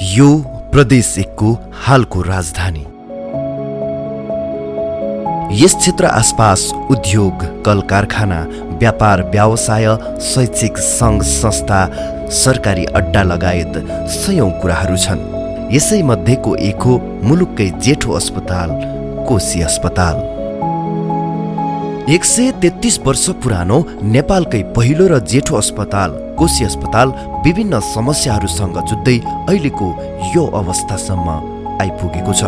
यो प्रदेश 1 को हालको राजधानी। यस क्षेत्र आसपास उद्योग, कल कारखाना, व्यापार व्यवसाय, शैक्षिक सङ्घ संस्था, सरकारी अड्डा लगायत सयौं कुराहरू छन्। यसै मध्येको एक हो मुलुककै जेठो अस्पताल कोशी अस्पताल। 133 वर्ष पुरानो नेपालकै पहिलो र जेठो अस्पताल कोशी अस्पताल विभिन्न समस्याहरूसँग जुझ्दै अहिलेको यो अवस्थासम्म आइपुगेको छ।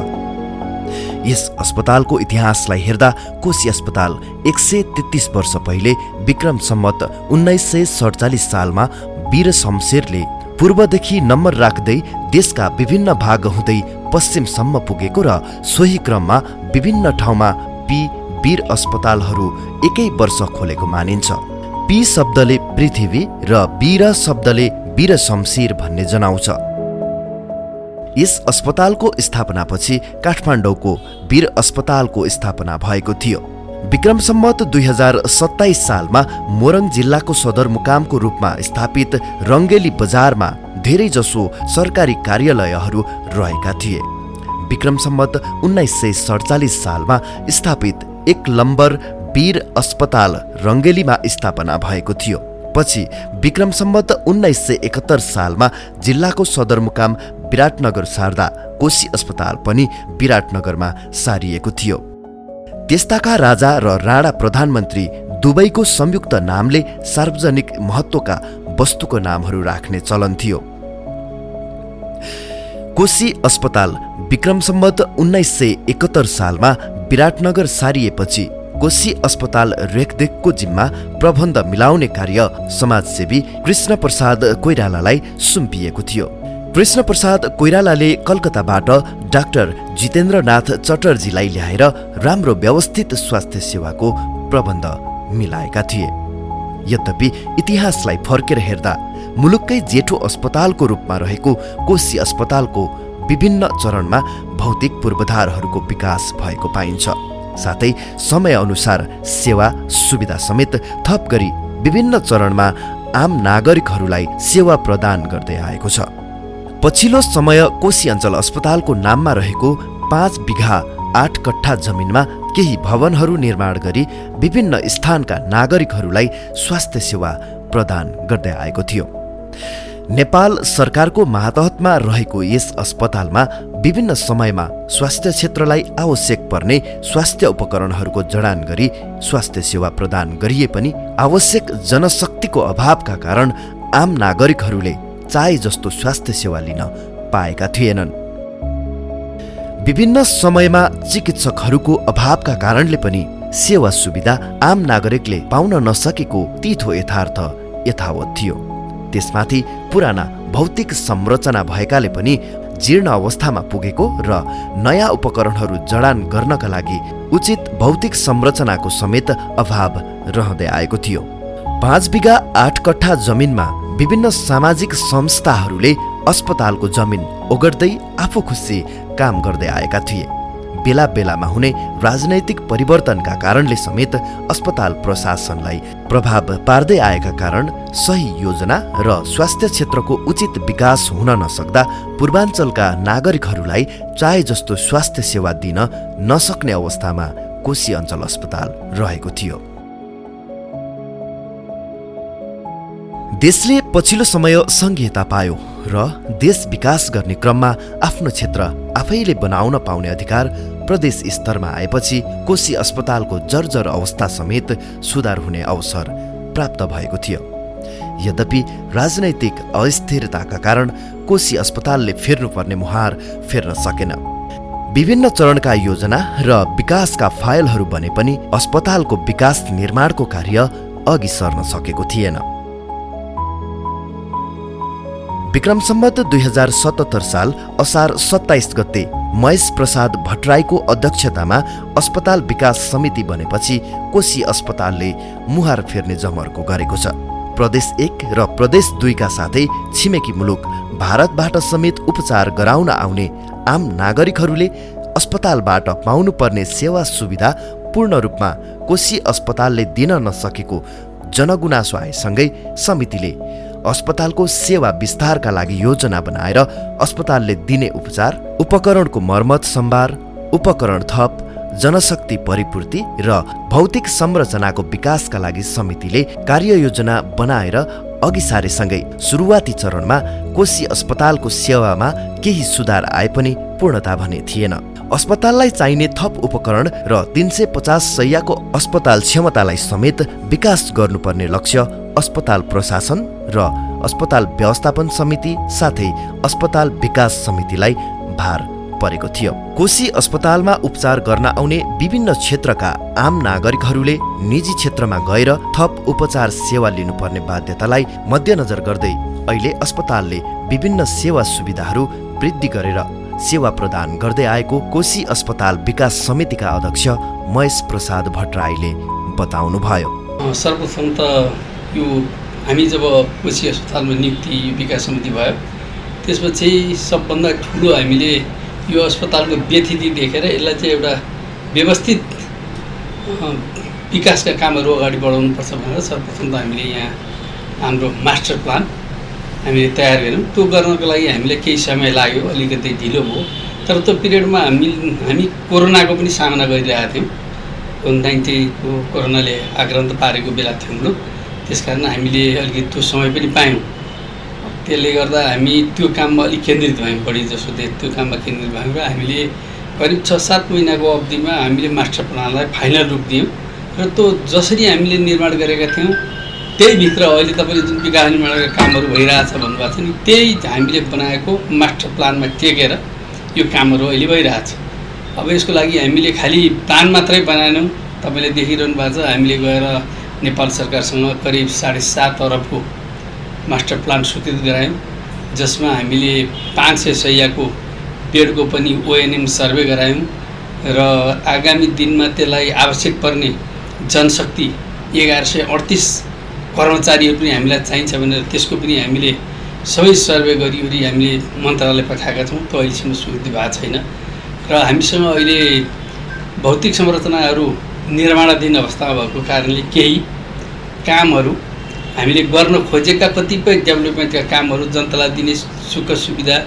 यस अस्पतालको इतिहासलाई हेर्दा कोशी अस्पताल 133 वर्ष पहिले विक्रम सम्वत 1947 सालमा वीर शमशेरले पूर्वदेखि नम्बर राख्दै देशका विभिन्न भाग हुँदै पश्चिमसम्म पुगेको र सोही क्रममा विभिन्न ठाउँमा वीर अस्पतालहरू एकै वर्ष खोलेको मानिन्छ। पी शब्दले पृथ्वी र वीर शब्दले वीर शमशेर भन्ने जनाउँछ। यस अस्पतालको स्थापनापछि काठमाडौँको वीर अस्पतालको स्थापना भएको थियो। विक्रम सम्वत 2027 सालमा मोरङ जिल्लाको सदरमुकामको रूपमा स्थापित रङ्गेली बजारमा धेरैजसो सरकारी कार्यालयहरू रहेका थिए। विक्रम सम्वत 1947 सालमा स्थापित 1 नम्बर वीर अस्पताल रङ्गेलीमा स्थापना भएको थियो। पछि विक्रम सम्वत 1971 सालमा जिल्लाको सदरमुकाम विराटनगर सार्दा कोशी अस्पताल पनि विराटनगरमा सारिएको थियो। त्यस्ताका राजा र राणा प्रधानमन्त्री दुवैको संयुक्त नामले सार्वजनिक महत्त्वका वस्तुको नामहरू राख्ने चलन थियो। कोशी अस्पताल विक्रम सम्वत 1971 सालमा विराटनगर सारिएपछि कोशी अस्पताल रेखदेखको जिम्मा प्रबन्ध मिलाउने कार्य समाजसेवी कृष्ण प्रसाद कोइरालालाई सुम्पिएको थियो। कृष्ण प्रसाद कोइरालाले कलकत्ताबाट डाक्टर जितेन्द्रनाथ चटर्जीलाई ल्याएर राम्रो व्यवस्थित स्वास्थ्य सेवाको प्रबन्ध मिलाएका थिए। यद्यपि इतिहासलाई फर्केर हेर्दा मुलुककै जेठो अस्पतालको रूपमा रहेको कोशी अस्पतालको विभिन्न चरणमा भौतिक पूर्वाधारहरूको विकास भएको पाइन्छ। साथै समयअनुसार सेवा सुविधा समेत थप गरी विभिन्न चरणमा आम नागरिकहरूलाई सेवा प्रदान गर्दै आएको छ। पछिल्लो समय कोशी अञ्चल अस्पतालको नाममा रहेको 5 बिघा 8 कट्ठा जमिनमा केही भवनहरू निर्माण गरी विभिन्न स्थानका नागरिकहरूलाई स्वास्थ्य सेवा प्रदान गर्दै आएको थियो। नेपाल सरकारको मातहतमा रहेको यस अस्पतालमा विभिन्न समयमा स्वास्थ्य क्षेत्रलाई आवश्यक पर्ने स्वास्थ्य उपकरणहरूको जडान गरी स्वास्थ्य सेवा प्रदान गरिए पनि आवश्यक जनशक्तिको अभावका कारण आम नागरिकहरूले चाहे जस्तो स्वास्थ्य सेवा लिन पाएका थिएनन्। विभिन्न समयमा चिकित्सकहरूको अभावका कारणले पनि सेवा सुविधा आम नागरिकले पाउन नसकेको तीतो यथार्थ यथावत थियो। त्यसमाथि पुराना भौतिक संरचना भएकाले पनि जीर्ण अवस्थामा पुगेको र नयाँ उपकरणहरू जडान गर्नका लागि उचित भौतिक संरचनाको समेत अभाव रहँदै आएको थियो। 5 बिघा 8 कट्ठा जमिनमा विभिन्न सामाजिक संस्थाहरूले अस्पतालको जमिन ओगट्दै आफू खुसी काम गर्दै आएका थिए। बेला बेलामा हुने राजनैतिक परिवर्तनका कारणले समेत अस्पताल प्रशासनलाई प्रभाव पार्दै आएका कारण सही योजना र स्वास्थ्य क्षेत्रको उचित विकास हुन नसक्दा पूर्वाञ्चलका नागरिकहरूलाई चाहे जस्तो स्वास्थ्य सेवा दिन नसक्ने अवस्थामा कोशी अञ्चल अस्पताल रहेको थियो। देशले पछिल्लो समय सङ्घीयता पायो र देश विकास गर्ने क्रममा आफ्नो क्षेत्र आफैले बनाउन पाउने अधिकार प्रदेश स्तरमा आएपछि कोशी अस्पतालको जर्जर अवस्था समेत सुधार हुने अवसर प्राप्त भएको थियो। यद्यपि राजनैतिक अस्थिरताका कारण कोशी अस्पतालले फेर्नुपर्ने मुहार फेर्न सकेन। विभिन्न चरणका योजना र विकासका फाइलहरू बने पनि अस्पतालको विकास निर्माणको कार्य अघि सर्न सकेको थिएन। विक्रम सम्वत 2077 साल असार 27 गते महेश प्रसाद भट्टराईको अध्यक्षतामा अस्पताल विकास समिति बनेपछि कोशी अस्पतालले मुहार फेर्ने जमर्को गरेको छ। प्रदेश 1 र प्रदेश 2 का साथै छिमेकी मुलुक भारतबाट समेत उपचार गराउन आउने आम नागरिकहरूले अस्पतालबाट पाउनुपर्ने सेवा सुविधा पूर्ण रूपमा कोशी अस्पतालले दिन नसकेको जनगुनासो आएसँगै समितिले अस्पतालको सेवा विस्तारका लागि योजना बनाएर अस्पतालले दिने उपचार, उपकरणको मर्मत सम्भार, उपकरण थप, जनशक्ति परिपूर्ति र भौतिक संरचनाको विकासका लागि समितिले कार्ययोजना बनाएर अघि सारेसँगै सुरुवाती चरणमा कोशी अस्पतालको सेवामा केही सुधार आए पनि पूर्णता भने थिएन। अस्पताललाई चाहिने थप उपकरण र 350 शय्याको अस्पताल क्षमतालाई समेत विकास गर्नुपर्ने लक्ष्य अस्पताल प्रशासन र अस्पताल व्यवस्थापन समिति साथै अस्पताल विकास समितिलाई भार परेको थियो। कोशी अस्पतालमा उपचार गर्न आउने विभिन्न क्षेत्रका आम नागरिकहरूले निजी क्षेत्रमा गएर थप उपचार सेवा लिनुपर्ने बाध्यतालाई मध्यनजर गर्दै अहिले अस्पतालले विभिन्न सेवा सुविधाहरू वृद्धि गरेर सेवा प्रदान गर्दै आएको कोशी अस्पताल विकास समितिका अध्यक्ष महेश प्रसाद भट्टराईले बताउनुभयो। सर्वप्रथम त यो हामी जब कोशी अस्पतालमा नियुक्ति विकास समिति भयो त्यसपछि सबभन्दा ठुलो हामीले यो अस्पतालको व्यथिति देखेर यसलाई चाहिँ एउटा व्यवस्थित विकासका कामहरू अगाडि बढाउनुपर्छ भनेर सर्वप्रथम त हामीले यहाँ हाम्रो मास्टर प्लान हामीले तयार गऱ्यौँ। त्यो गर्नको लागि हामीलाई केही समय लाग्यो, अलिकति ढिलो भयो। तर त्यो पिरियडमा हामी कोरोनाको पनि सामना गरिरहेका थियौँ। कोभिड-19 को कोरोनाले आक्रान्त पारेको बेला थियो हाम्रो, त्यसकारण हामीले अलिकति त्यो समय पनि पायौँ। त्यसले गर्दा हामी त्यो काममा अलिक केन्द्रित भयौँ, बढी जसो त्यो काममा केन्द्रित भयौँ र हामीले करिब 6-7 महिनाको अवधिमा हामीले मास्टर प्लानलाई फाइनल रूप दियौँ र त्यो जसरी हामीले निर्माण गरेका थियौँ त्यहीभित्र अहिले तपाईँले जुन विकास निर्माणका कामहरू भइरहेछ भन्नुभएको छ नि, त्यही हामीले बनाएको मास्टर प्लानमा टेकेर यो कामहरू अहिले भइरहेछ। अब यसको लागि हामीले खालि प्लान मात्रै बनाएनौँ। तपाईँले देखिरहनु भएको छ, हामीले गएर नेपाल सरकारसँग करिब 7.5 अरबको मास्टर प्लान स्वीकृत गरायौँ, जसमा हामीले 500 शय्याको बेडको पनि ओएनएम सर्वे गरायौँ र आगामी दिनमा त्यसलाई आवश्यक पर्ने जनशक्ति 1138 कर्मचारीहरू पनि हामीलाई चाहिन्छ भनेर त्यसको पनि हामीले सबै सर्वे गरिवरी हामीले मन्त्रालय पठाएका छौँ। त्यो अहिलेसम्म स्वीकृति भएको छैन र हामीसँग अहिले भौतिक संरचनाहरू निर्माणाधीन अवस्थामा भएको कारणले केही कामहरू हामीले गर्न खोजेका कतिपय डेभलपमेन्टका कामहरू जनतालाई दिने सुख सुविधा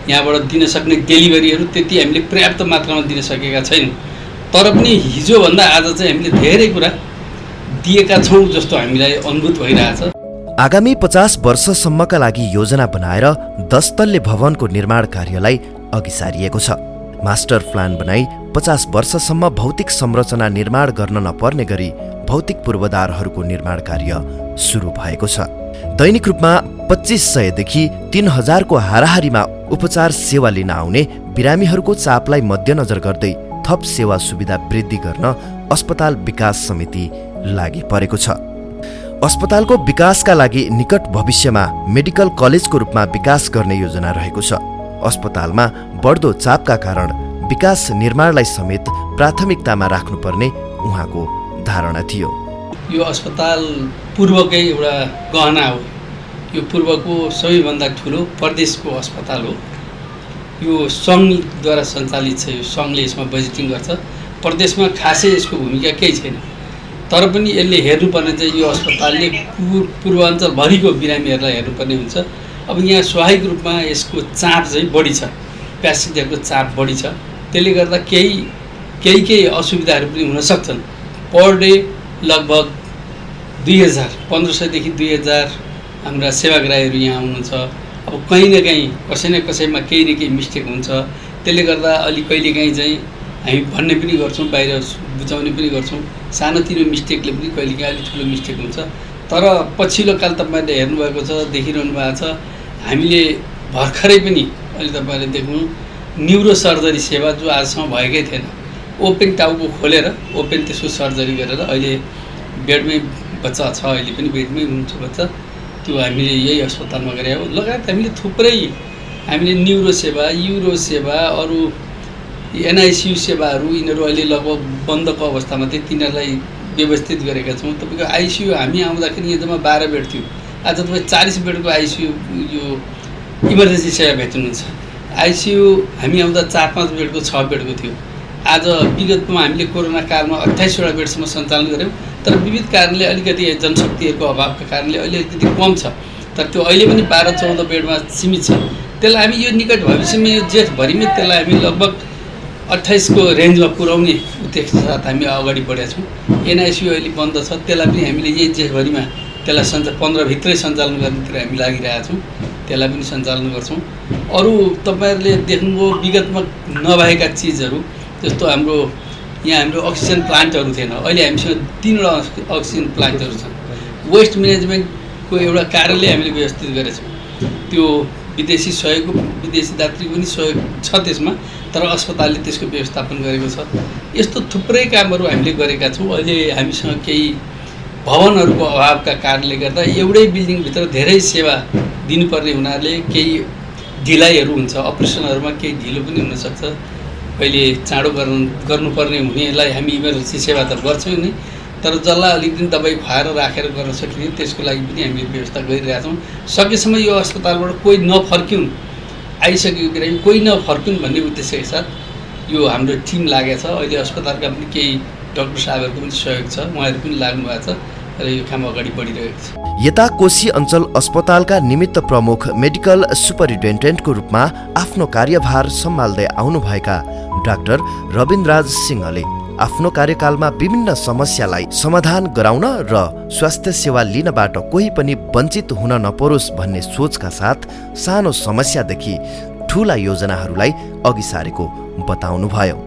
यहाँबाट दिन सक्ने डेलिभरीहरू त्यति हामीले पर्याप्त मात्रामा दिन सकेका छैनौँ। तर पनि हिजोभन्दा आज चाहिँ हामीले धेरै कुरा दिएका छौँ जस्तो हामीलाई अनुभूत भइरहेछ। आगामी 50 वर्षसम्मका लागि योजना बनाएर 10 तल्ले भवनको निर्माण कार्यलाई अघि सारिएको छ। मास्टर प्लान बनाई 50 वर्षसम्म भौतिक संरचना निर्माण गर्न नपर्ने गरी भौतिक पूर्वाधारहरूको निर्माण कार्य सुरु भएको छ। दैनिक रूपमा 2500 देखि 3000 को हाराहारीमा उपचार सेवा लिन आउने बिरामीहरूको चापलाई मध्यनजर गर्दै थप सेवा सुविधा वृद्धि गर्न अस्पताल विकास समिति लागि परेको छ। अस्पतालको विकासका लागि निकट भविष्यमा मेडिकल कलेजको रूपमा विकास गर्ने योजना रहेको छ। अस्पतालमा बढ्दो चापका कारण विकास निर्माणलाई समेत प्राथमिकतामा राख्नुपर्ने उहाँको धारणा थियो। यो अस्पताल पूर्वकै एउटा गहना हो। यो पूर्वको सबैभन्दा ठुलो प्रदेशको अस्पताल हो। यो सङ्घद्वारा सञ्चालित छ। यो सङ्घले यसमा बजेटिङ गर्छ। प्रदेशमा खासै यसको भूमिका केही छैन। तर पनि यसले हेर्नुपर्ने चाहिँ यो अस्पतालले पूर्वाञ्चलभरिको बिरामीहरूलाई हेर्नुपर्ने हुन्छ। अब यहाँ स्वाभाविक रूपमा यसको चाप चाहिँ बढी छ, प्यासेन्जरको चाप बढी छ। त्यसले गर्दा केही असुविधाहरू पनि हुन सक्छन्। पर डे लगभग 2000 1500 देखि 2000 हाम्रा सेवाग्राहीहरू यहाँ आउनुहुन्छ। अब कहीँ न कहीँ कसै न कसैमा केही न केही मिस्टेक हुन्छ। त्यसले गर्दा अलि कहिलेकाहीँ चाहिँ हामी भन्ने पनि गर्छौँ, बाहिर बुझाउने पनि गर्छौँ। सानोतिनो मिस्टेकले पनि कहिलेकाहीँ अलिक ठुलो मिस्टेक हुन्छ। तर पछिल्लो काल तपाईँहरूले हेर्नुभएको छ, देखिरहनु भएको छ, हामीले भर्खरै पनि अहिले तपाईँहरूले देख्नु न्युरो सर्जरी सेवा जो आजसम्म भएकै थिएन, ओपन टाउको खोलेर ओपन त्यसको सर्जरी गरेर अहिले बेडमै बच्चा छ, अहिले पनि बेडमै हुनुहुन्छ बच्चा। त्यो हामीले यही अस्पतालमा गरे हो। लगायत हामीले थुप्रै हामीले न्युरो सेवा, युरो सेवा, अरू एनआइसियु सेवाहरू यिनीहरू अहिले लगभग बन्दको अवस्थामा थियो, तिनीहरूलाई व्यवस्थित गरेका छौँ। तपाईँको आइसियु हामी आउँदाखेरि यहाँ जम्मा 12 बेड थियो। आज तपाईँ 40 बेडको आइसियु यो इमर्जेन्सी सेवा भेट्नुहुन्छ। आइसियु हामी आउँदा 4-5 बेडको 6 बेडको थियो। आज विगतमा हामीले कोरोना कालमा 28वटा बेडसम्म सञ्चालन गऱ्यौँ। तर विविध कारणले अलिकति जनशक्तिहरूको अभावका कारणले अहिले अलिकति कम छ। तर त्यो अहिले पनि 12-14 बेडमा सीमित छ। त्यसलाई हामी यो निकट भविष्यमा यो जेठभरिमै त्यसलाई हामी लगभग 28 को रेन्जमा पुर्याउने उद्देश्यका साथ हामी अगाडि बढेका छौँ। एनआइसियु अहिले बन्द छ, त्यसलाई पनि हामीले यही जेठभरिमा त्यसलाई 15 भित्रै सञ्चालन गर्नेतिर हामी लागिरहेका छौँ। त्यसलाई पनि सञ्चालन गर्छौँ। अरू तपाईँहरूले देख्नुभयो विगतमा नभएका चिजहरू, जस्तो हाम्रो यहाँ हाम्रो अक्सिजन प्लान्टहरू थिएन, अहिले हामीसँग 3वटा अक्सिजन प्लान्टहरू छन्। वेस्ट म्यानेजमेन्टको एउटा कार्यालय हामीले व्यवस्थित गरेका छौँ। त्यो विदेशी सहयोग, विदेशी दात्री पनि सहयोग छ त्यसमा, तर अस्पतालले त्यसको व्यवस्थापन गरेको छ। यस्तो थुप्रै कामहरू हामीले गरेका छौँ। अहिले हामीसँग केही भवनहरूको अभावका कारणले गर्दा एउटै बिल्डिङभित्र धेरै सेवा दिनुपर्ने हुनाले केही ढिलाइहरू हुन्छ, अपरेसनहरूमा केही ढिलो पनि हुनसक्छ। कहिले चाँडो गर्नुपर्ने हुनेलाई हामी इमर्जेन्सी सेवा त गर्छौँ नै, तर जसलाई अलिकति दबाई खुवाएर राखेर गर्न सकिने त्यसको लागि पनि हामीले व्यवस्था गरिरहेका छौँ। सकेसम्म यो अस्पतालबाट कोही नफर्किउन्, आइसकेको बिरामी कोही नफर्किउन् भन्ने उद्देश्यका साथ यो हाम्रो टिम लागेको छ। अहिले अस्पतालका पनि केही डाक्टर साहबहरूको पनि सहयोग छ, उहाँहरू पनि लाग्नु भएको छ र यो काम अगाडि बढिरहेको छ। यता कोशी अञ्चल अस्पतालका निमित्त प्रमुख मेडिकल सुपरिन्टेन्डेन्टको रूपमा आफ्नो कार्यभार सम्हाल्दै आउनुभएका डाक्टर रविन्द्रराज सिंहले आफ्नो कार्यकालमा विभिन्न समस्यालाई समाधान गराउन र स्वास्थ्य सेवा लिनबाट कोही पनि वञ्चित हुन नपरोस् भन्ने सोचका साथ सानो समस्यादेखि ठूला योजनाहरूलाई अघि सारेको बताउनुभयो।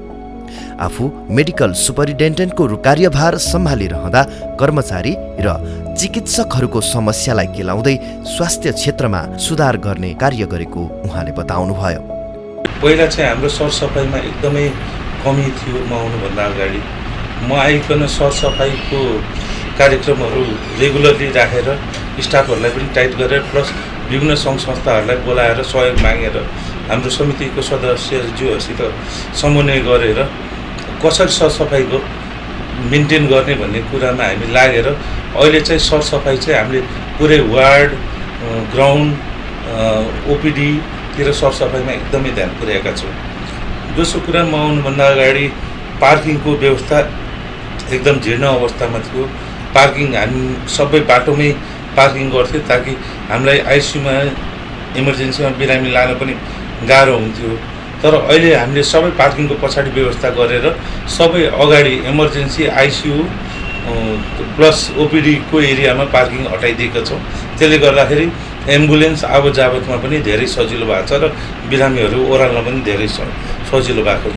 आफू मेडिकल सुपरिन्टेन्डेन्टको कार्यभार सम्हालिरहँदा कर्मचारी र चिकित्सकहरूको समस्यालाई केलाउँदै स्वास्थ्य क्षेत्रमा सुधार गर्ने कार्य गरेको उहाँले बताउनुभयो। पहिला चाहिँ हाम्रो सरसफाइमा एकदमै कमी थियो। म आउनुभन्दा अगाडि म आइकन सरसफाइको कार्यक्रमहरू रेगुलरली राखेर स्टाफहरूलाई पनि टाइट गरेर प्लस विभिन्न सङ्घ संस्थाहरूलाई बोलाएर सहयोग मागेर हाम्रो समितिको सदस्यज्यूहरूसित समन्वय गरेर कसरी सरसफाइको मेन्टेन गर्ने भन्ने कुरामा हामी लागेर अहिले चाहिँ सरसफाइ चाहिँ हामीले पुरै वार्ड, ग्राउन्ड, ओपिडीतिर सरसफाइमा एकदमै ध्यान पुर्याएका छौँ। दोस्रो कुरा, म आउनुभन्दा अगाडि पार्किङको व्यवस्था एकदम जीर्ण अवस्थामा थियो। पार्किङ हामी सबै बाटोमै पार्किङ गर्थ्यो ताकि हामीलाई आइसियुमा इमर्जेन्सीमा बिरामी लान पनि गाह्रो हुन्थ्यो। तर अहिले हामीले सबै पार्किङको पछाडि व्यवस्था गरेर सबै अगाडि इमर्जेन्सी, आइसियु प्लस ओपिडीको एरियामा पार्किङ हटाइदिएका छौँ। त्यसले गर्दाखेरि एम्बुलेन्स आवत जावतमा पनि धेरै सजिलो भएको छ र बिरामीहरू ओह्राल्न पनि धेरै सजिलो भएको छ।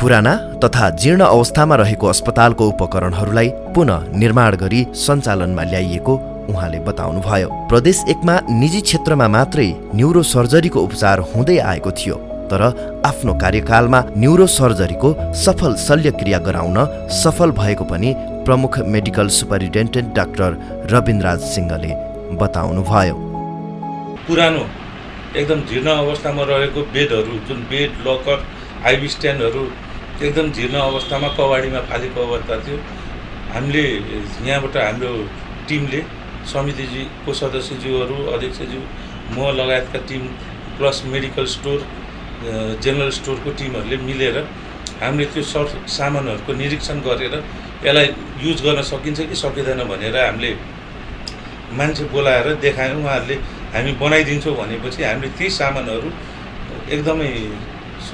पुराना तथा जीर्ण अवस्थामा रहेको अस्पतालको उपकरणहरूलाई पुनः निर्माण गरी सञ्चालनमा ल्याइएको उहाँले बताउनुभयो। प्रदेश 1मा निजी क्षेत्रमा मात्रै न्युरो सर्जरीको उपचार हुँदै आएको थियो, तर आफ्नो कार्यकालमा न्युरो सर्जरीको सफल शल्यक्रिया गराउन सफल भएको पनि प्रमुख मेडिकल सुपरिन्टेन्डेन्ट डाक्टर रविन्द्रराज सिंहले बताउनुभयो। पुरानो एकदम जीर्ण अवस्थामा रहेको बेडहरू, जुन बेड, लकर, आइबी स्ट्यान्डहरू एकदम जीर्ण अवस्थामा कवाडीमा फालेको अवस्था थियो। हामीले यहाँबाट हाम्रो टिमले, समितिजीको सदस्यज्यूहरू, अध्यक्षज्यू, म लगायतका team plus medical store, general स्टोरको टिमहरूले मिलेर हामीले त्यो सामानहरूको निरीक्षण गरेर यसलाई युज गर्न सकिन्छ कि सकिँदैन भनेर हामीले मान्छे बोलाएर देखायौँ। उहाँहरूले हामी बनाइदिन्छौँ भनेपछि हामीले ती सामानहरू एकदमै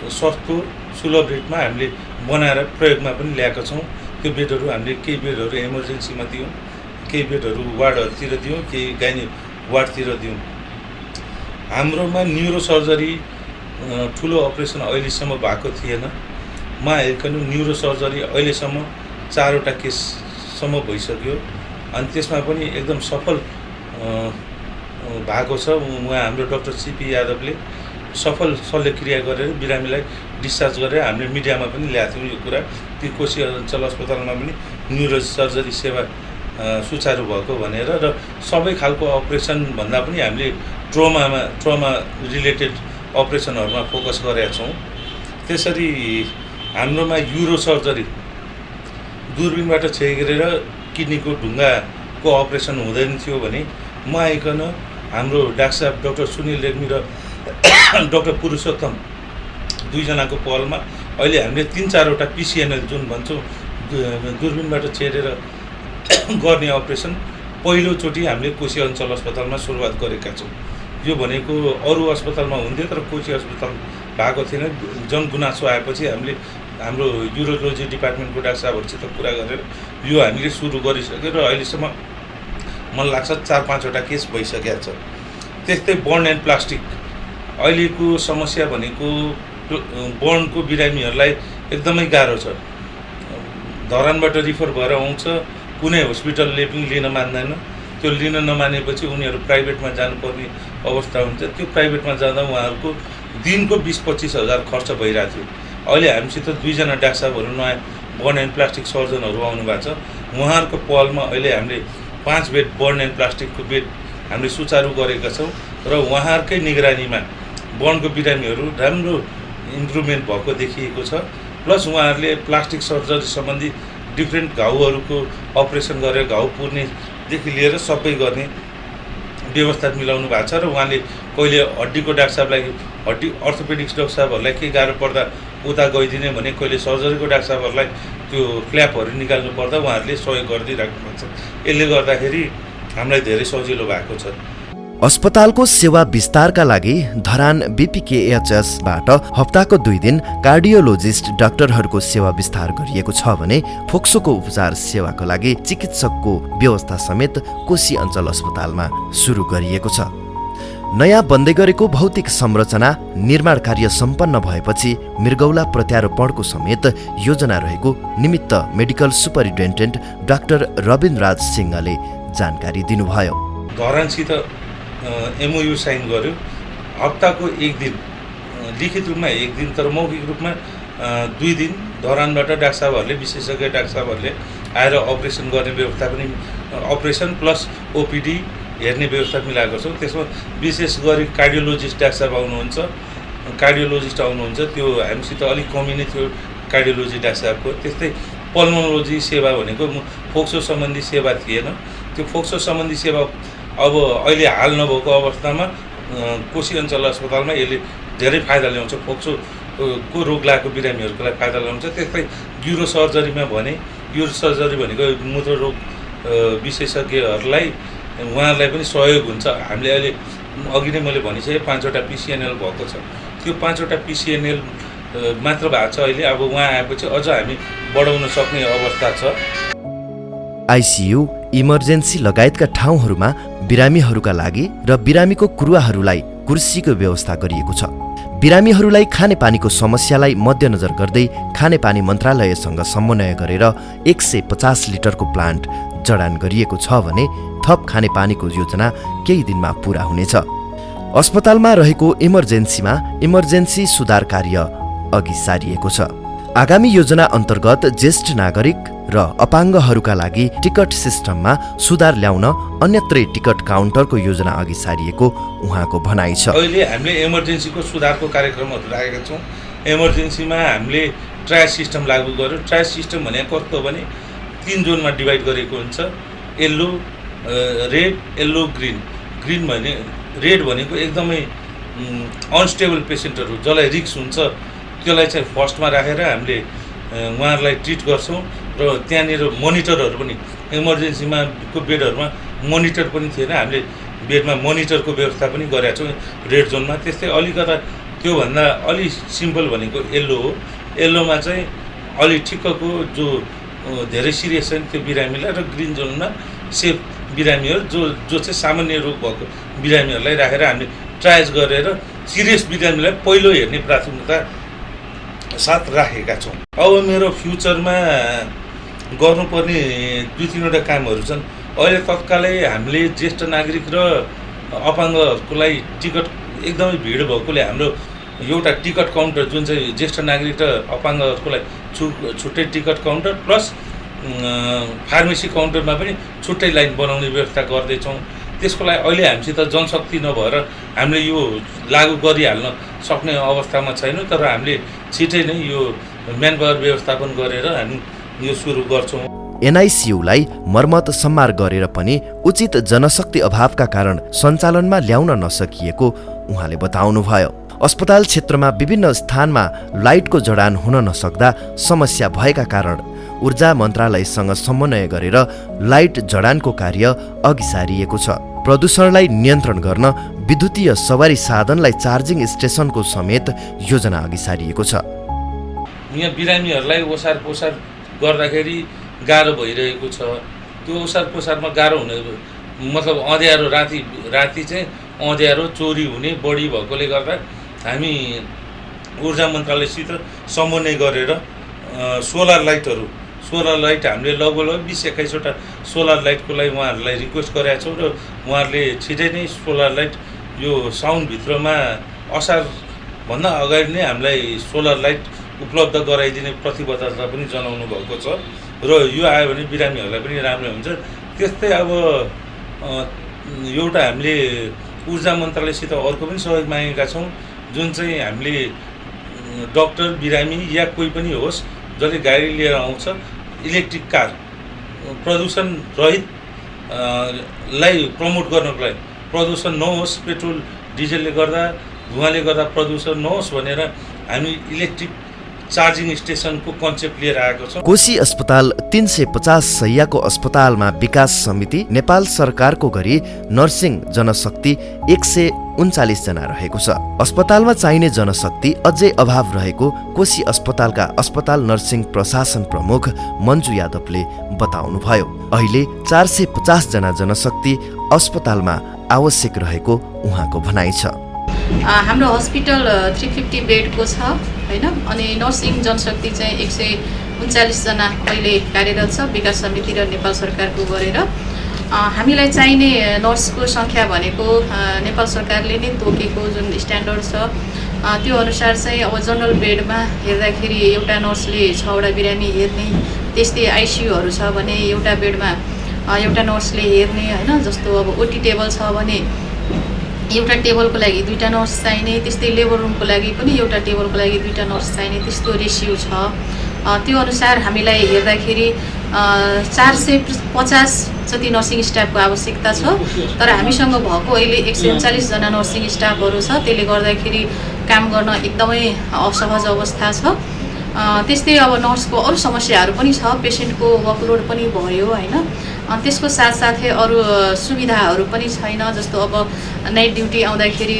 सस्तो सुलभ रेटमा हामीले बनाएर प्रयोगमा पनि ल्याएका छौँ। त्यो बेडहरू हामीले केही बेडहरू इमर्जेन्सीमा दियौँ, केही बेडहरू वार्डहरूतिर दियौँ, केही गाइनी वार्डतिर दियौँ। हाम्रोमा न्युरो सर्जरी ठुलो अपरेसन अहिलेसम्म भएको थिएन। म हेर्कनु न्युरो सर्जरी अहिलेसम्म 4वटा केससम्म भइसक्यो अनि त्यसमा पनि एकदम सफल भएको छ। उहाँ हाम्रो डाक्टर सीपी यादवले सफल शल्यक्रिया गरेर बिरामीलाई डिस्चार्ज गरेर हामीले मिडियामा पनि ल्याएको थियौँ यो कुरा। ती कोशी अञ्चल अस्पतालमा पनि न्युरो सर्जरी सेवा सुचारू भएको भनेर र सबै खालको अपरेसन भन्दा पनि हामीले ट्रमा रिलेटेड अपरेसनहरूमा फोकस गरेका छौँ। त्यसरी हाम्रोमा युरो सर्जरी दूरबीनबाट छेकेर किडनीको ढुङ्गाको अपरेसन हुँदैन थियो भने म आइकन हाम्रो डाक्टर साहब डाक्टर सुनिल रेग्मी र डाक्टर पुरुषोत्तम दुईजनाको पहलमा अहिले हामीले 3-4वटा पिसिएनएल जुन भन्छौँ दूरबीनबाट छेडेर गर्ने अपरेसन पहिलोचोटि हामीले कोशी अञ्चल अस्पतालमा सुरुवात गरेका छौँ। यो भनेको अरू अस्पतालमा हुन्थ्यो तर कोशी अस्पताल भएको थिएन। जनगुनासो आएपछि हामीले हाम्रो युरोलोजी डिपार्टमेन्टको डाक्टर साहबहरूसित कुरा गरेर यो हामीले सुरु गरिसक्यो र अहिलेसम्म मलाई लाग्छ 4-5वटा केस भइसकेको छ। त्यस्तै बर्न एन्ड प्लास्टिक अहिलेको समस्या भनेको बर्नको बिरामीहरूलाई एकदमै गाह्रो छ। धरानबाट रिफर भएर आउँछ, कुनै हस्पिटलले पनि लिन मान्दैन। त्यो लिन नमानेपछि उनीहरू प्राइभेटमा जानुपर्ने अवस्था हुन्छ। त्यो प्राइभेटमा जाँदा उहाँहरूको दिनको 20-25 हजार खर्च भइरहेको थियो। अहिले हामीसित 2जना डाक्टर साहबहरू नयाँ बर्न एन्ड प्लास्टिक सर्जनहरू आउनु भएको छ। उहाँहरूको पहलमा अहिले हामीले 5 बेड बर्न एन्ड प्लास्टिकको बेड हामीले सुचारू गरेका छौँ र उहाँहरूकै निगरानीमा बर्नको बिरामीहरू राम्रो इम्प्रुभमेन्ट भएको देखिएको छ। प्लस उहाँहरूले प्लास्टिक सर्जरी सम्बन्धी डिफ्रेन्ट घाउहरूको अपरेसन गरेर घाउ पुर्नेदेखि लिएर सबै गर्ने व्यवस्था मिलाउनु भएको छ र उहाँले कहिले हड्डीको डाक्टर साहबलाई हड्डी अर्थोपेडिक्स डाक्टर साहबहरूलाई के गाह्रो पर्दा उता गइदिने भने कहिले सर्जरीको डाक्टर साहबहरूलाई त्यो क्ल्यापहरू निकाल्नु पर्दा उहाँहरूले सहयोग गरिदिइराख्नु भएको छ। यसले गर्दाखेरि हामीलाई धेरै सजिलो भएको छ। अस्पतालको सेवा विस्तारका लागि धरान BPKHSबाट हप्ताको 2 दिन कार्डियोलोजिस्ट डाक्टरहरूको सेवा विस्तार गरिएको छ भने फोक्सोको उपचार सेवाको लागि चिकित्सकको व्यवस्था समेत कोशी अञ्चल अस्पतालमा सुरु गरिएको छ। नयाँ बन्दै गरेको भौतिक संरचना निर्माण कार्य सम्पन्न भएपछि मृगौला प्रत्यारोपणको समेत योजना रहेको निमित्त मेडिकल सुपरिन्टेन्डेन्ट डाक्टर रविन्द्रराज सिंहले जानकारी दिनुभयो। धरानसित MOU साइन गर्यो। हप्ताको 1 दिन लिखित रूपमा 1 दिन तर मौखिक रूपमा 2 दिन धरानबाट डाक्टर साहबहरूले विशेषज्ञ डाक्टर साहबहरूले आएर अपरेसन गर्ने व्यवस्था पनि अपरेसन प्लस OPD हेर्ने व्यवस्था मिलाएको छौँ। त्यसमा विशेष गरी कार्डियोलोजिस्ट डाक्टर साहब आउनुहुन्छ, कार्डियोलोजिस्ट आउनुहुन्छ। त्यो हामीसित अलिक कमी नै थियो कार्डियोलोजी डाक्टर साहबको। त्यस्तै पल्मोनोलोजी सेवा भनेको फोक्सो सम्बन्धी सेवा थिएन। त्यो फोक्सो सम्बन्धी सेवा अब अहिले हाल नभएको अवस्थामा कोशी अञ्चल अस्पतालमा यसले धेरै फाइदा ल्याउँछ। फोक्सोको रोग लागेको बिरामीहरूको लागि फाइदा ल्याउँछ। त्यस्तै युरो सर्जरीमा भने युरो सर्जरी भनेको मूत्ररोग विशेषज्ञहरूलाई उहाँहरूलाई पनि सहयोग हुन्छ। हामीले अहिले अघि नै मैले भनिसकेँ 5वटा PCNL भएको छ। त्यो 5वटा PCNL मात्र भएको छ अहिले। अब उहाँ आएपछि अझ हामी बढाउन सक्ने अवस्था छ। ICU, इमर्जेन्सी लगायतका ठाउँहरूमा बिरामीहरूका लागि र बिरामीको कुरुवाहरूलाई कुर्सीको व्यवस्था गरिएको छ। बिरामीहरूलाई खानेपानीको समस्यालाई मध्यनजर गर्दै खानेपानी मन्त्रालयसँग समन्वय गरेर 150 लिटरको प्लान्ट जडान गरिएको छ भने थप खानेपानीको योजना केही दिनमा पूरा हुनेछ। अस्पतालमा रहेको इमर्जेन्सीमा इमर्जेन्सी सुधार कार्य अघि सारिएको छ। आगामी योजना अन्तर्गत ज्येष्ठ नागरिक र अपाङ्गहरूका लागि टिकट सिस्टममा सुधार ल्याउन अन्यत्रै टिकट काउन्टरको योजना अघि सारिएको उहाँको भनाइ छ। अहिले हामीले इमर्जेन्सीको सुधारको कार्यक्रमहरू राखेका छौँ। इमर्जेन्सीमा हामीले ट्रायल सिस्टम लागू गर्यो। ट्रायल सिस्टम भनेको कस्तो भने 3 जोनमा डिभाइड गरेको हुन्छ। Yellow, red, yellow, green. Green भने रेड भनेको एकदमै अनस्टेबल पेसेन्टहरू जसलाई रिस्क हुन्छ त्यसलाई चाहिँ फर्स्टमा राखेर हामीले उहाँहरूलाई ट्रिट गर्छौँ र त्यहाँनिर मोनिटरहरू पनि इमर्जेन्सीमा को बेडहरूमा मोनिटर पनि थिएन। हामीले बेडमा मोनिटरको व्यवस्था पनि गरेका छौँ रेड जोनमा। त्यस्तै अलिकता त्योभन्दा अलि सिम्पल भनेको येल्लो हो। येल्लोमा चाहिँ अलि ठिक्कको जो धेरै सिरियस छन् त्यो बिरामीलाई र ग्रिन जोनमा सेफ बिरामीहरू जो चाहिँ सामान्य रोग भएको बिरामीहरूलाई राखेर हामीले ट्रायल गरेर सिरियस बिरामीलाई पहिलो हेर्ने प्राथमिकता साथ राखेका छौँ। अब मेरो फ्युचरमा गर्नुपर्ने 2-3वटा कामहरू छन्। अहिले तत्कालै हामीले ज्येष्ठ नागरिक र अपाङ्गहरूको लागि टिकट एकदमै भिड भएकोले हाम्रो एउटा टिकट काउन्टर जुन चाहिँ ज्येष्ठ नागरिक र अपाङ्गहरूको लागि छुट्टै टिकट काउन्टर प्लस फार्मेसी काउन्टरमा पनि छुट्टै लाइन बनाउने व्यवस्था गर्दैछौँ। त्यसको लागि अहिले हामीसित जनशक्ति नभएर हामीले यो लागू गरिहाल्न सक्ने अवस्थामा छैनौँ। तर हामीले छिटै नै यो म्यानपावर व्यवस्थापन गरेर हामी यो सुरु गर्छौँ। NICUलाई मर्मत सम्मार गरेर पनि उचित जनशक्ति अभावका कारण सञ्चालनमा ल्याउन नसकिएको उहाँले बताउनुभयो। अस्पताल क्षेत्रमा विभिन्न स्थानमा लाइटको जडान हुन नसक्दा समस्या भएका कारण ऊर्जा मन्त्रालयसँग समन्वय गरेर लाइट जडानको कार्य अघि सारिएको छ। प्रदूषणलाई नियन्त्रण गर्न विद्युतीय सवारी साधनलाई चार्जिङ स्टेसनको समेत योजना अघि सारिएको छ। यहाँ बिरामीहरूलाई ओसार पोसार गर्दाखेरि गाह्रो भइरहेको छ। त्यो ओसार पोसारमा गाह्रो हुने मतलब अँध्यारो राति चाहिँ अँध्यारो चोरी हुने बढी भएकोले गर्दा हामी ऊर्जा मन्त्रालयसित समन्वय गरेर सोलर लाइट हामीले लगभग 20-21वटा सोलर लाइटको लागि उहाँहरूलाई रिक्वेस्ट गरेका छौँ र उहाँहरूले छिटै नै सोलर लाइट यो साउनभित्रमा असारभन्दा अगाडि नै हामीलाई सोलर लाइट उपलब्ध गराइदिने प्रतिबद्धता पनि जनाउनु भएको छ र यो आयो भने बिरामीहरूलाई पनि राम्रो हुन्छ। त्यस्तै अब एउटा हामीले ऊर्जा मन्त्रालयसित अर्को पनि सहयोग मागेका छौँ, जुन चाहिँ हामीले डक्टर बिरामी या कोही पनि होस् जसले गाडी लिएर आउँछ इलेक्ट्रिक कार प्रदूषण रहित लाई प्रमोट गर्नको लागि प्रदूषण नहोस्, पेट्रोल डिजलले गर्दा धुवाँले गर्दा प्रदूषण नहोस् भनेर हामी इलेक्ट्रिक चार्जिङ स्टेसनको कन्सेप्ट लिएर आएको छौँ। कोशी अस्पताल 350 शैय्याको अस्पतालमा विकास समिति नेपाल सरकारको गरी नर्सिङ जनशक्ति 139 जना रहेको छ। अस्पतालमा चाहिने जनशक्ति अझै अभाव रहेको कोशी अस्पतालका अस्पताल नर्सिङ प्रशासन प्रमुख मन्जु यादवले बताउनुभयो। अहिले 450 जना जनशक्ति अस्पतालमा आवश्यक रहेको उहाँको भनाइ छ। हाम्रो हस्पिटल 350 बेडको छ हैन, अनि नर्सिङ जनशक्ति चाहिँ 139 जना अहिले कार्यरत छ विकास समिति र नेपाल सरकारको गरेर। हामीलाई चाहिने नर्सको सङ्ख्या भनेको नेपाल सरकारले नै तोकेको जुन स्ट्यान्डर्ड छ त्यो अनुसार चाहिँ अब जनरल बेडमा हेर्दाखेरि एउटा नर्सले 6वटा बिरामी हेर्ने, त्यस्तै आइसियुहरू छ भने एउटा बेडमा एउटा नर्सले हेर्ने हैन। जस्तो अब ओटी टेबल छ भने एउटा टेबलको लागि 2टा नर्स चाहिने, त्यस्तै लेबर रुमको लागि पनि एउटा टेबलको लागि 2टा नर्स चाहिने, त्यस्तो रेसियो छ। त्यो अनुसार हामीलाई हेर्दाखेरि 450 जति नर्सिङ स्टाफको आवश्यकता छ, तर हामीसँग भएको अहिले 139 जना नर्सिङ स्टाफहरू छ। त्यसले गर्दाखेरि काम गर्न एकदमै असहज अवस्था छ। त्यस्तै अब नर्सको अरू समस्याहरू पनि छ, पेसेन्टको वर्कलोड पनि भयो हैन। त्यसको साथसाथै अरू सुविधाहरू पनि छैन। जस्तो अब नाइट ड्युटी आउँदाखेरि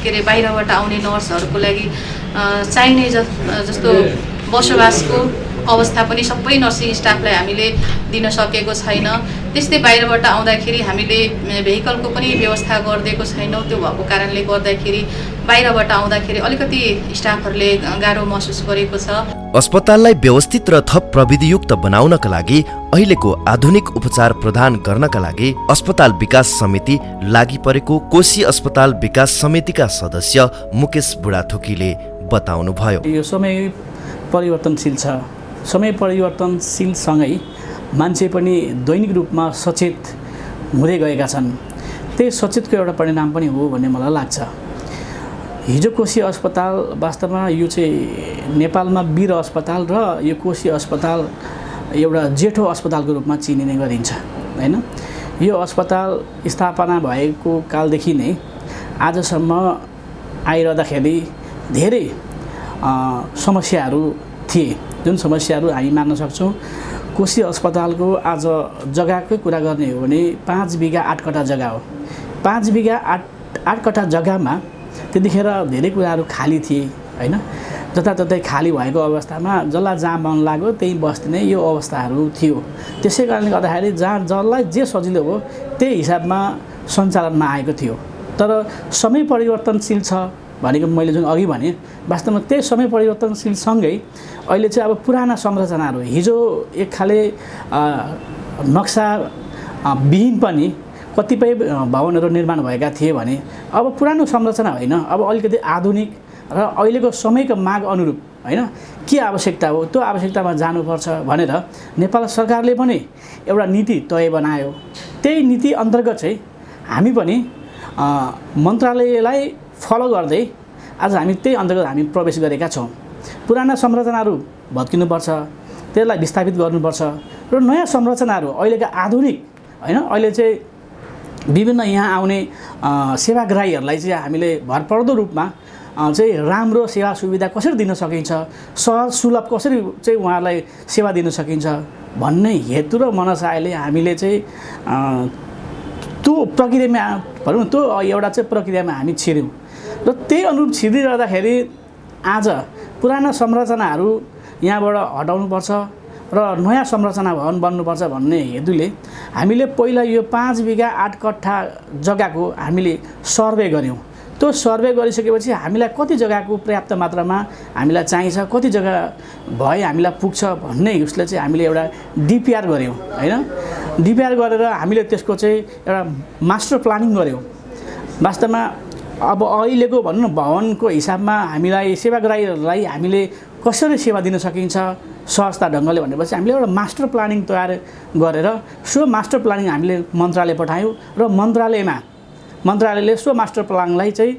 के अरे बाहिरबाट आउने नर्सहरूको लागि चाहिने जस्तो बसोबासको अवस्था पनि सबै नर्सिङ स्टाफलाई हामीले दिन सकेको छैन। त्यस्तै बाहिरबाट आउँदाखेरि हामीले भेहिकलको पनि व्यवस्था गरिदिएको छैनौँ। त्यो भएको कारणले गर्दाखेरि बाहिरबाट आउँदाखेरि अलिकति स्टाफहरूले गाह्रो महसुस गरेको छ। अस्पताललाई व्यवस्थित र थप प्रविधियुक्त बनाउनका लागि अहिलेको आधुनिक उपचार प्रदान गर्नका लागि अस्पताल विकास समिति लागि परेको कोशी अस्पताल विकास समितिका सदस्य मुकेश बुढाथोकीले बताउनुभयो। यो समय परिवर्तनशील छ। समय परिवर्तनशीलसँगै मान्छे पनि दैनिक रूपमा सचेत हुँदै गएका छन्। त्यही सचेतको एउटा परिणाम पनि हो भन्ने मलाई लाग्छ। हिजो कोशी अस्पताल वास्तवमा यो चाहिँ नेपालमा वीर अस्पताल र यो कोशी अस्पताल एउटा जेठो अस्पतालको रूपमा चिनिने गरिन्छ हैन। यो अस्पताल स्थापना भएको कालदेखि नै आजसम्म आइरहँदाखेरि धेरै समस्याहरू थिए, जुन समस्याहरू हामी मान्न सक्छौँ। कोशी अस्पतालको आज जग्गाकै कुरा गर्ने हो भने 5 बिघा 8 कट्ठा जग्गा हो। 5 बिघा 8 कट्ठा जग्गामा त्यतिखेर धेरै कुराहरू खाली थिए हैन। जताततै खाली भएको अवस्थामा जसलाई जहाँ मन लाग्यो त्यही बस्ने यो अवस्थाहरू थियो। त्यसै कारणले गर्दाखेरि जसलाई जे सजिलो हो त्यही हिसाबमा सञ्चालनमा आएको थियो। तर समय परिवर्तनशील छ भनेको मैले जुन अघि भने, वास्तवमा त्यही समय परिवर्तनशीलसँगै अहिले चाहिँ अब पुराना संरचनाहरू हिजो एक खाले नक्सा विहीन पनि कतिपय भवनहरू निर्माण भएका थिए भने अब पुरानो संरचना होइन, अब अलिकति आधुनिक र अहिलेको समयको माग अनुरूप हैन के आवश्यकता हो त्यो आवश्यकतामा जानुपर्छ भनेर नेपाल सरकारले पनि एउटा नीति तय बनायो। त्यही नीति अन्तर्गत चाहिँ हामी पनि मन्त्रालयलाई फलो गर्दै आज हामी त्यही अन्तर्गत हामी प्रवेश गरेका छौँ। पुराना संरचनाहरू भत्किनुपर्छ, त्यसलाई विस्थापित गर्नुपर्छ र नयाँ संरचनाहरू अहिलेका आधुनिक हैन। अहिले चाहिँ विभिन्न यहाँ आउने सेवाग्राहीहरूलाई चाहिँ हामीले भरपर्दो रूपमा चाहिँ राम्रो सेवा सुविधा कसरी दिन सकिन्छ, सहज सुलभ कसरी चाहिँ उहाँहरूलाई सेवा दिन सकिन्छ भन्ने हेतु र मनसायले हामीले चाहिँ त्यो प्रक्रियामा भनौँ त्यो एउटा चाहिँ प्रक्रियामा हामी छिर्यौँ र त्यही अनुरूप छिर्दै गर्दाखेरि आज पुराना संरचनाहरू यहाँबाट हटाउनुपर्छ र नयाँ संरचना भवन बन्नुपर्छ भन्ने हेतुले हामीले पहिला यो 5 बिघा 8 कट्ठा जग्गाको हामीले सर्वे गऱ्यौँ। त्यो सर्वे गरिसकेपछि हामीलाई कति जग्गाको पर्याप्त मात्रामा हामीलाई चाहिन्छ, कति जग्गा भए हामीलाई पुग्छ भन्ने उसले चाहिँ हामीले एउटा डिपिआर गऱ्यौँ हैन। डिपिआर गरेर हामीले त्यसको चाहिँ एउटा मास्टर प्लानिङ गऱ्यौँ। वास्तवमा अब अहिलेको भनौँ न भवनको हिसाबमा हामीलाई सेवाग्राहीहरूलाई हामीले कसरी सेवा दिन सकिन्छ सहजता ढङ्गले भनेपछि हामीले एउटा मास्टर प्लानिङ तयार गरेर सो मास्टर प्लानिङ हामीले मन्त्रालय पठायौँ र मन्त्रालयले सो मास्टर प्लानलाई चाहिँ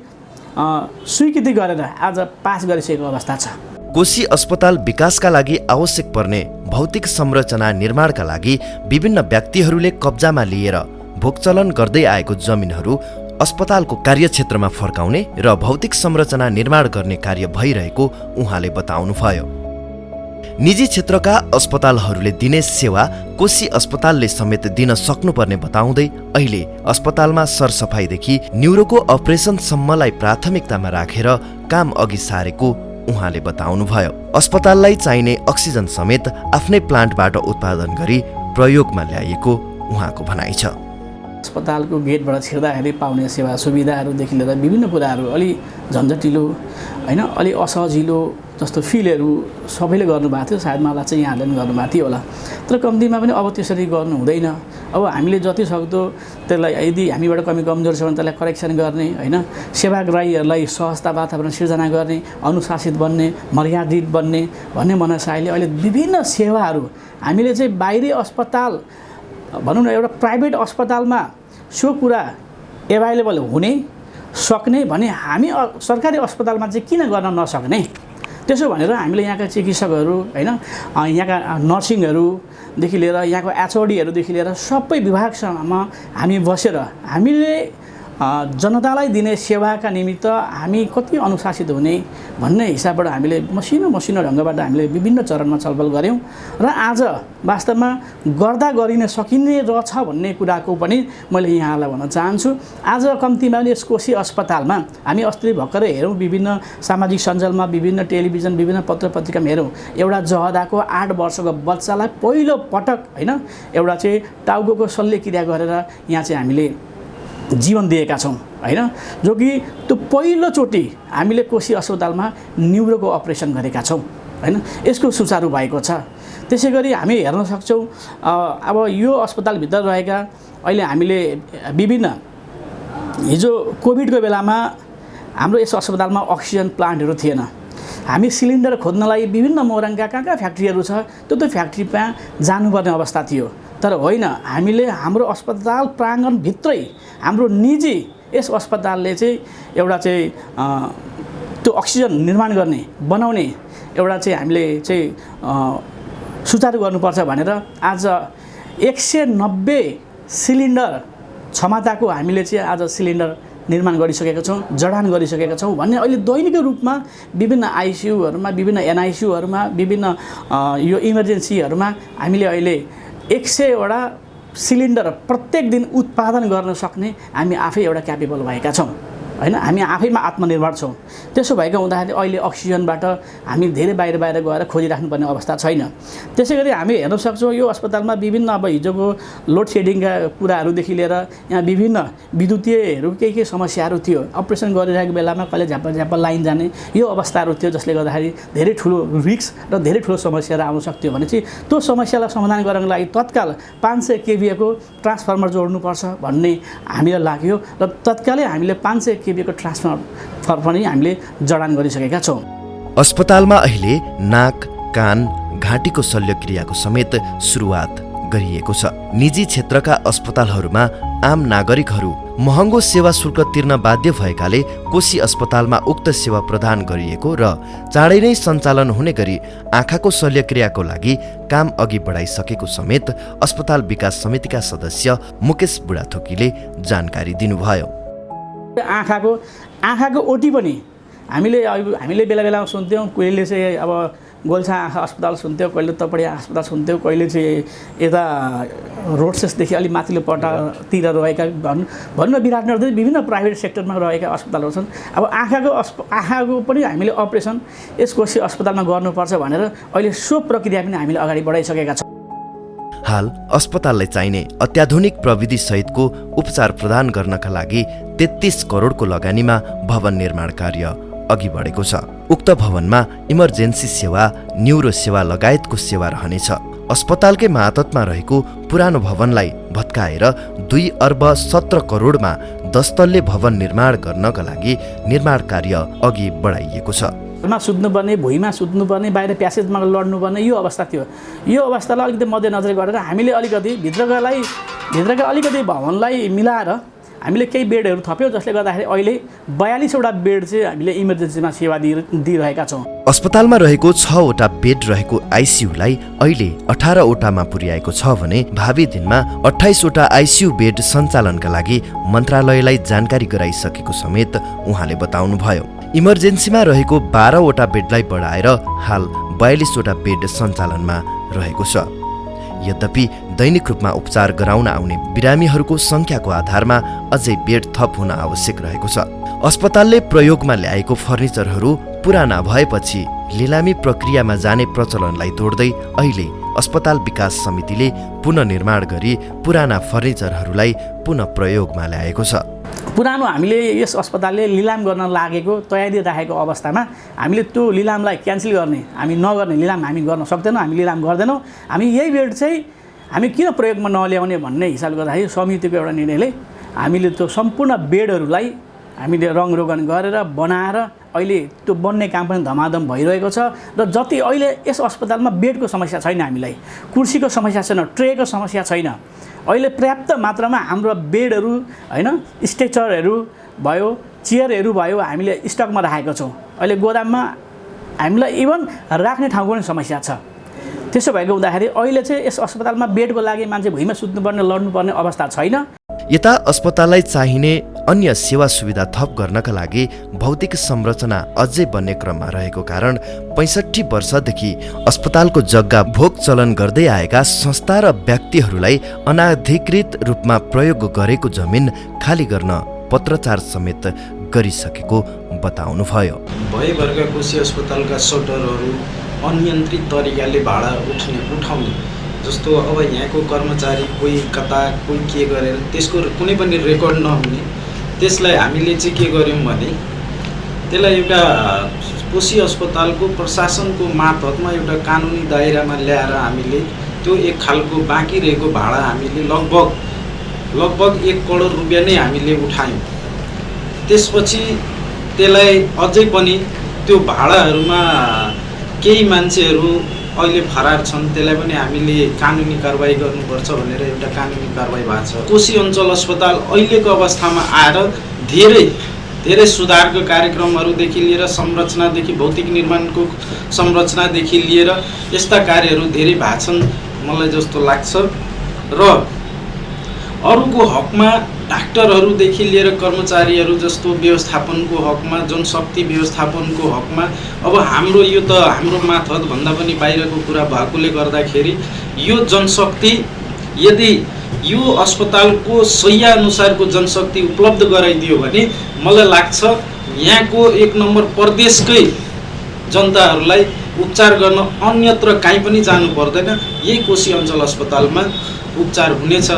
स्वीकृति गरेर आज पास गरिसकेको अवस्था छ। कोशी अस्पताल विकासका लागि आवश्यक पर्ने भौतिक संरचना निर्माणका लागि विभिन्न व्यक्तिहरूले कब्जामा लिएर भोगचलन गर्दै आएको जमिनहरू अस्पतालको कार्यक्षेत्रमा फर्काउने र भौतिक संरचना निर्माण गर्ने कार्य भइरहेको उहाँले बताउनुभयो। निजी क्षेत्रका अस्पतालहरूले दिने सेवा कोशी अस्पतालले समेत दिन सक्नुपर्ने बताउँदै अहिले अस्पतालमा सरसफाइदेखि न्युरोको अपरेसनसम्मलाई प्राथमिकतामा राखेर काम अघि सारेको उहाँले बताउनुभयो। अस्पताललाई चाहिने अक्सिजन समेत आफ्नै प्लान्टबाट उत्पादन गरी प्रयोगमा ल्याइएको उहाँको भनाइ छ। अस्पतालको गेटबाट छिर्दाखेरि पाउने सेवा सुविधाहरूदेखि लिएर विभिन्न कुराहरू अलि झन्झटिलो हैन, अलि असजिलो जस्तो फिलहरू सबैले गर्नुभएको थियो। सायद मलाई चाहिँ यहाँले पनि गर्नुभएको थियो होला, तर कम्तीमा पनि अब त्यसरी गर्नु हुँदैन। अब हामीले जति सक्दो त्यसलाई यदि हामीबाट कमी कमजोर छ भने त्यसलाई करेक्सन गर्ने हैन, सेवाग्राहीहरूलाई सहजता वातावरण सिर्जना गर्ने, अनुशासित बन्ने, मर्यादित बन्ने भन्ने मनसायले अहिले विभिन्न सेवाहरू हामीले चाहिँ बाहिरी अस्पताल भनौँ न एउटा प्राइभेट अस्पतालमा सो कुरा एभाइलेबल हुने सक्ने भने हामी सरकारी अस्पतालमा चाहिँ किन गर्न नसक्ने। त्यसो भनेर हामीले यहाँका चिकित्सकहरू हैन, यहाँका नर्सिङहरूदेखि लिएर यहाँको एचओडीहरूदेखि लिएर सबै विभागसम्म हामी बसेर हामीले जनतालाई दिने सेवाका निमित्त हामी कति अनुशासित हुने भन्ने हिसाबबाट हामीले मसिनो ढङ्गबाट हामीले विभिन्न चरणमा छलफल गऱ्यौँ र आज वास्तवमा गर्दा गरिन सकिने रहेछ भन्ने कुराको पनि मैले यहाँलाई भन्न चाहन्छु। आज कम्तीमा यस कोशी अस्पतालमा हामी अस्ति भर्खरै हेरौँ, विभिन्न सामाजिक सञ्जालमा, विभिन्न टेलिभिजन, विभिन्न पत्र पत्रिकामा हेरौँ, एउटा जहदाको 8 वर्षको बच्चालाई पहिलो पटक हैन एउटा चाहिँ टाउको शल्यक्रिया गरेर यहाँ चाहिँ हामीले जीवन दिएका छौँ हैन, जो कि त्यो पहिलोचोटि हामीले कोशी अस्पतालमा न्युरोको अपरेसन गरेका छौँ हैन। यसको सुचारू भएको छ। त्यसै गरी हामी हेर्न सक्छौँ अब यो अस्पतालभित्र रहेका अहिले हामीले विभिन्न हिजो कोभिडको बेलामा हाम्रो यस अस्पतालमा अक्सिजन प्लान्टहरू थिएन। हामी सिलिन्डर खोज्नलाई विभिन्न मोरङका कहाँ फ्याक्ट्रीहरू छ त्यो फ्याक्ट्रीमा जानुपर्ने अवस्था थियो, तर होइन, हामीले हाम्रो अस्पताल प्राङ्गणभित्रै हाम्रो निजी यस अस्पतालले चाहिँ एउटा चाहिँ त्यो अक्सिजन निर्माण गर्ने बनाउने एउटा चाहिँ हामीले चाहिँ सुचारू गर्नुपर्छ भनेर आज 190 सिलिन्डर क्षमताको हामीले चाहिँ आज सिलिन्डर निर्माण गरिसकेका छौँ, जडान गरिसकेका छौँ भन्ने अहिले दैनिक रूपमा विभिन्न आइसियुहरूमा, विभिन्न एनआइसियुहरूमा, विभिन्न यो इमर्जेन्सीहरूमा हामीले अहिले 100वटा सिलिन्डर प्रत्येक दिन उत्पादन गर्न सक्ने हामी आफै एउटा क्यापेबल भएका छौँ हैन। हामी आफैमा आत्मनिर्भर छौँ। त्यसो भएको हुँदाखेरि अहिले अक्सिजनबाट हामी धेरै बाहिर गएर खोजिराख्नुपर्ने अवस्था छैन। त्यसै गरी हामी हेर्न सक्छौँ यो अस्पतालमा विभिन्न अब हिजोको लोड सेडिङका कुराहरूदेखि लिएर यहाँ विभिन्न विद्युतीयहरू के समस्याहरू थियो। अपरेसन गरिरहेको बेलामा कहिले झ्याप्पा लाइन जाने यो अवस्थाहरू थियो, जसले गर्दाखेरि धेरै ठुलो रिस्क र धेरै ठुलो समस्याहरू आउन सक्थ्यो भने चाहिँ त्यो समस्यालाई समाधान गर्नको लागि तत्काल 500 केभीको ट्रान्सफर्मर जोड्नुपर्छ भन्ने हामीलाई लाग्यो र तत्कालै हामीले 500 केभीको ट्रान्सफर्मर पनि हामीले जडान गरिसकेका छौँ। अस्पतालमा अहिले नाक, कान, घाँटीको शल्यक्रियाको समेत सुरुवात गरिएको छ। निजी क्षेत्रका अस्पतालहरूमा आम नागरिकहरू महँगो सेवा शुल्क तिर्न बाध्य भएकाले कोशी अस्पतालमा उक्त सेवा प्रदान गरिएको र चाँडै नै सञ्चालन हुने गरी आँखाको शल्यक्रियाको लागि काम अघि बढाइसकेको समेत अस्पताल विकास समितिका सदस्य मुकेश बुढाथोकीले जानकारी दिनुभयो। आँखाको ओटी पनि हामीले बेला बेलामा सुन्थ्यौँ, कहिले चाहिँ अब गोल्छा आँखा अस्पताल सुन्थ्यौँ, कहिले तपडिया अस्पताल सुन्थ्यौँ, कहिले चाहिँ यता रोडसेसदेखि अलिक माथिल्लो पट्टातिर रहेका भन्न विराटनगरदेखि विभिन्न प्राइभेट सेक्टरमा रहेका अस्पतालहरू छन्। अब आँखाको पनि हामीले अपरेसन यस कोशी अस्पतालमा गर्नुपर्छ भनेर अहिले सो प्रक्रिया पनि हामीले अगाडि बढाइसकेका छौँ। हाल अस्पताललाई चाहिने अत्याधुनिक प्रविधि सहितको उपचार प्रदान गर्नका लागि 33 करोडको लगानीमा भवन निर्माण कार्य अघि बढेको छ। उक्त भवनमा इमर्जेन्सी सेवा, न्युरो सेवा लगायतको सेवा रहनेछ। अस्पतालकै मातहतमा रहेको पुरानो भवनलाई भत्काएर 2 अर्ब 17 करोडमा 10 तल्ले भवन निर्माण गर्नका लागि निर्माण कार्य अघि बढाइएको छ। मा सुत्नुपर्ने, भुइँमा सुत्नुपर्ने, बाहिर प्यासेजमा लड्नुपर्ने यो अवस्था थियो। यो अवस्थालाई अलिकति मध्यनजर गरेर हामीले अलिकति भित्रका अलिकति भवनलाई मिलाएर हामीले केही बेडहरू थप्यौँ, जसले गर्दाखेरि अहिले 42वटा बेड चाहिँ हामीले इमर्जेन्सीमा सेवा दिइरहेका छौँ। अस्पतालमा रहेको 6वटा बेड रहेको आइसियुलाई अहिले 18वटामा पुर्याएको छ भने भावी दिनमा 28वटा आइसियु बेड सञ्चालनका लागि मन्त्रालयलाई जानकारी गराइसकेको समेत उहाँले बताउनुभयो। इमर्जेन्सीमा रहेको 12वटा बेडलाई बढाएर हाल 42वटा बेड सञ्चालनमा रहेको छ। यद्यपि दैनिक रूपमा उपचार गराउन आउने बिरामीहरूको सङ्ख्याको आधारमा अझै बेड थप हुन आवश्यक रहेको छ। अस्पतालले प्रयोगमा ल्याएको फर्निचरहरू पुराना भएपछि लिलामी प्रक्रियामा जाने प्रचलनलाई तोड्दै अहिले अस्पताल विकास समितिले पुनर्निर्माण गरी पुराना फर्निचरहरूलाई पुनः प्रयोगमा ल्याएको छ। पुरानो हामीले यस अस्पतालले लिलाम गर्न लागेको तयारी राखेको अवस्थामा हामीले त्यो लिलामलाई क्यान्सल गर्ने, हामी नगर्ने, लिलाम हामी गर्न सक्दैनौँ, हामी लिलाम गर्दैनौँ। हामी यही बेड चाहिँ हामी किन प्रयोगमा नल्याउने भन्ने हिसाबले गर्दाखेरि समितिको एउटा निर्णयले हामीले त्यो सम्पूर्ण बेडहरूलाई हामीले रङरोगन गरेर बनाएर अहिले त्यो बन्ने काम पनि धमाधम भइरहेको छ। र जति अहिले यस अस्पतालमा बेडको समस्या छैन, हामीलाई कुर्सीको समस्या छैन, ट्रेको समस्या छैन। अहिले पर्याप्त मात्रामा हाम्रो बेडहरू होइन, स्ट्रेचरहरू भयो, चेयरहरू भयो, हामीले स्टकमा राखेको छौँ। अहिले गोदाममा हामीलाई इभन राख्ने ठाउँको पनि समस्या छ। त्यसो भएको हुँदाखेरि अहिले चाहिँ यस अस्पतालमा बेडको लागि मान्छे भुइँमा सुत्नुपर्ने, लड्नुपर्ने अवस्था छैन। यता अस्पताललाई चाहिने अन्य सेवा सुविधा थप गर्नका लागि भौतिक संरचना अझै बन्ने क्रममा रहेको कारण 65 वर्षदेखि अस्पतालको जग्गा भोग चलन गर्दै आएका संस्था र व्यक्तिहरूलाई अनाधिकृत रूपमा प्रयोग गरेको जमिन खाली गर्न पत्रचार समेत गरिसकेको बताउनुभयो। भयभरका कोशी अस्पतालका सटरहरू अनियन्त्रित तरिकाले भाडा उठाउने, जस्तो अब यहाँको कर्मचारी कोही कता कोही के गरेर त्यसको कुनै पनि रेकर्ड नहुने, त्यसलाई हामीले चाहिँ के गर्यौँ भने त्यसलाई एउटा कोशी अस्पतालको प्रशासनको मार्फतमा एउटा कानुनी दायरामा ल्याएर हामीले त्यो एक खालको बाँकी रहेको भाडा हामीले लगभग 1 करोड रुपियाँ नै हामीले उठायौँ। त्यसपछि त्यसलाई अझै पनि त्यो भाडाहरूमा केही मान्छेहरू अहिले फरार छन्, त्यसलाई पनि हामीले कानुनी कारबाही गर्नुपर्छ भनेर एउटा कानुनी कारबाही भएको छ। कोशी अञ्चल अस्पताल अहिलेको अवस्थामा आएर धेरै सुधारको कार्यक्रमहरूदेखि लिएर संरचनादेखि भौतिक निर्माणको संरचनादेखि लिएर यस्ता कार्यहरू धेरै भएको छन् मलाई जस्तो लाग्छ। र अरूको हकमा डाक्टरहरूदेखि लिएर कर्मचारीहरू जस्तो व्यवस्थापनको हकमा, जनशक्ति व्यवस्थापनको हकमा अब हाम्रो यो त हाम्रो मातहत भन्दा पनि बाहिरको कुरा भएकोले गर्दाखेरि यो जनशक्ति यदि यो अस्पतालको शैय्या अनुसारको जनशक्ति उपलब्ध गराइदियो भने मलाई लाग्छ यहाँको 1 नम्बर प्रदेशकै जनताहरूलाई उपचार गर्न अन्यत्र कहीँ पनि जानु पर्दैन, यही कोशी अञ्चल अस्पतालमा उपचार हुनेछ।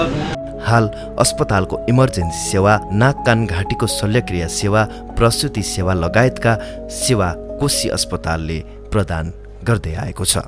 हाल अस्पतालको इमर्जेन्सी सेवा, नाक कान घाँटीको शल्यक्रिया सेवा, प्रसुति सेवा लगायतका सेवा कोशी अस्पतालले प्रदान गर्दै आएको छ।